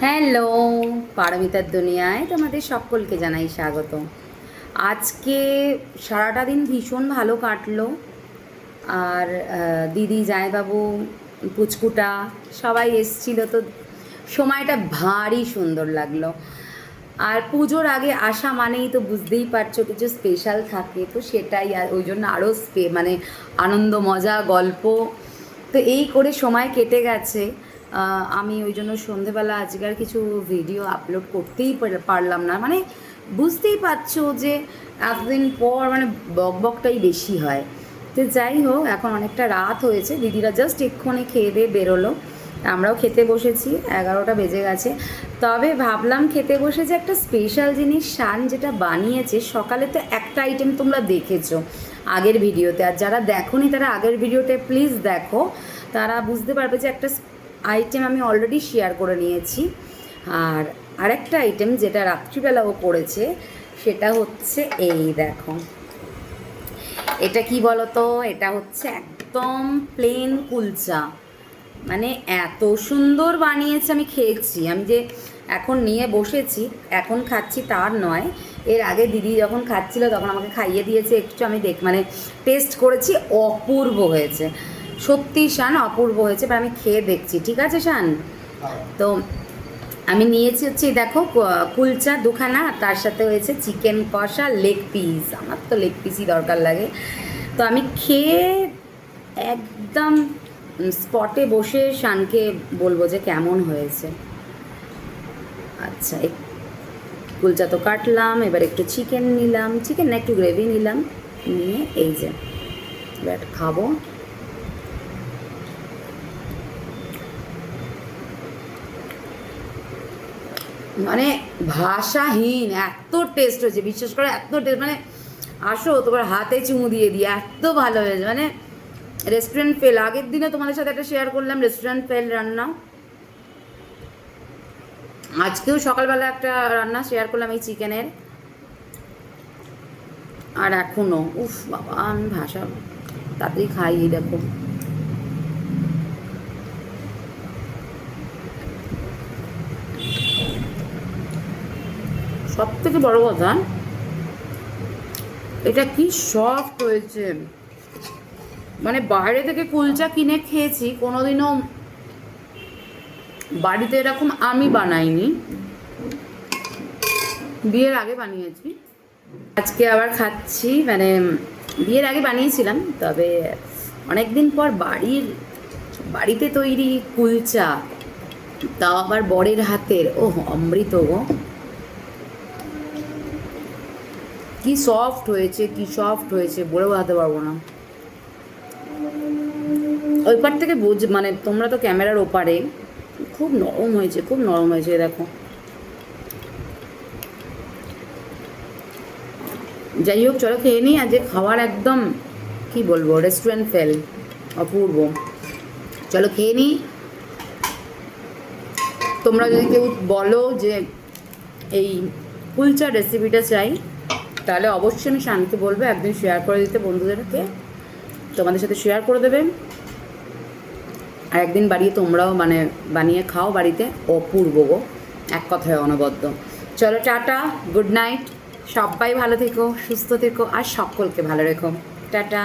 Hello, পারমিতার দুনিয়ায় তোমাদের সকলকে জানাই স্বাগত। আজকে সারাটা দিন ভীষণ ভালো কাটলো। আর দিদি, জামাইবাবু, পুচকুটা সবাই এসছিল, তো সময়টা ভারী সুন্দর লাগলো। আর পুজোর আগে আসা মানেই তো বুঝতেই পারছো কিছু স্পেশাল থাকে, তো সেটাই আর ওই জন্য আরও মানে আনন্দ, মজা, গল্প, তো এই করে সময় কেটে গেছে। আমি ওই জন্য সন্ধেবেলা আজকে আর কিছু ভিডিও আপলোড করতেই পারলাম না, মানে বুঝতেই পারছো যে এতদিন পর মানে বকবকটাই বেশি হয়। তো যাই হোক, এখন অনেকটা রাত হয়েছে, দিদিরা জাস্ট এক্ষুনি খেয়ে দিয়ে বেরোলো, আমরাও খেতে বসেছি, 11টা বেজে গেছে। তবে ভাবলাম খেতে বসে যে একটা স্পেশাল জিনিস শান যেটা বানিয়েছে সকালে, তো একটা আইটেম তোমরা দেখেছো আগের ভিডিওতে, আর যারা দেখোনি তারা আগের ভিডিওতে প্লিজ দেখো, তারা বুঝতে পারবে যে একটা আইটেম আমি অলরেডি শেয়ার করে নিয়েছি। আর আরেকটা আইটেম যেটা রাত্রিবেলাও করেছে সেটা হচ্ছে এই দেখো, এটা কি বলতো, এটা হচ্ছে একদম প্লেন কুলচা, মানে এত সুন্দর বানিয়েছে। আমি খেয়েছি, আমি যে এখন নিয়ে বসেছি এখন খাচ্ছি তার নয়, এর আগে দিদি যখন খাচ্ছিল তখন আমাকে খাইয়ে দিয়েছে একটু, আমি মানে টেস্ট করেছি, অপূর্ব হয়েছে সত্যি শান, অপূর্ব হয়েছে। এবার আমি খেয়ে দেখছি, ঠিক আছে শান? তো আমি নিয়েছি হচ্ছে দেখো কুলচা দুখানা, তার সাথে হয়েছে চিকেন কষা, লেগ পিস, আমার তো লেগ পিসই দরকার লাগে। তো আমি খেয়ে একদম স্পটে বসে শানকে বলবো যে কেমন হয়েছে। আচ্ছা, কুলচা তো কাটলাম, এবার একটু চিকেন নিলাম, চিকেন না একটু গ্রেভি নিলাম, নিয়ে এই যে এবার খাবো। মানে ভাষাহীন, এত টেস্ট হয়েছে, বিশেষ করে এত টেস্ট, মানে আসো তোমার হাতে চুমু দিয়ে দিয়ে এত ভালো হয়েছে, মানে রেস্টুরেন্ট ফেল। আগের দিনে তোমাদের সাথে একটা শেয়ার করলাম রেস্টুরেন্ট ফেল রান্না, আজকেও সকালবেলা একটা রান্না শেয়ার করলাম এই চিকেনের, আর এখনও উফ বাবা, আমি ভাষা তাড়াতাড়ি খাই। দেখো সব থেকে বড় কথা, এটা কি সফট হয়েছে, মানে বাইরে থেকে কুলচা কিনে খেয়েছি, কোনোদিনও বাড়িতে এরকম আমি বানাইনি, বিয়ের আগে বানিয়েছি, আজকে আবার খাচ্ছি। মানে বিয়ের আগে বানিয়েছিলাম, তবে অনেক দিন পর বাড়িতে তৈরি কুলচা, তাও আবার বরের হাতের, ও অমৃত গো, কি সফট হয়েছে, কি সফট হয়েছে বলে বোঝাতে পারবো না। ওই পার থেকে মানে তোমরা তো ক্যামেরার ওপারে, খুব নরম হয়েছে, খুব নরম হয়েছে। দেখো, যাই হোক চলো খেয়ে নিই। আজ খাওয়ার একদম কি বলবো, রেস্টুরেন্ট ফেল, অপূর্ব। চলো খেয়ে নিই। তোমরা যদি কেউ বলো যে এই কুলচার রেসিপিটা চাই, তাহলে অবশ্যই আমি শানকে বলবো একদিন শেয়ার করে দিতে, বন্ধুদেরকে তোমাদের সাথে শেয়ার করে দেবে, আর একদিন বাড়িয়ে তোমরাও মানে বানিয়ে খাও বাড়িতে, অপূর্ব গো, এক কথায় অনবদ্য। চলো টাটা, গুড নাইট, সবাই ভালো থেকো, সুস্থ থেকো, আর সকলকে ভালো রেখো। টাটা।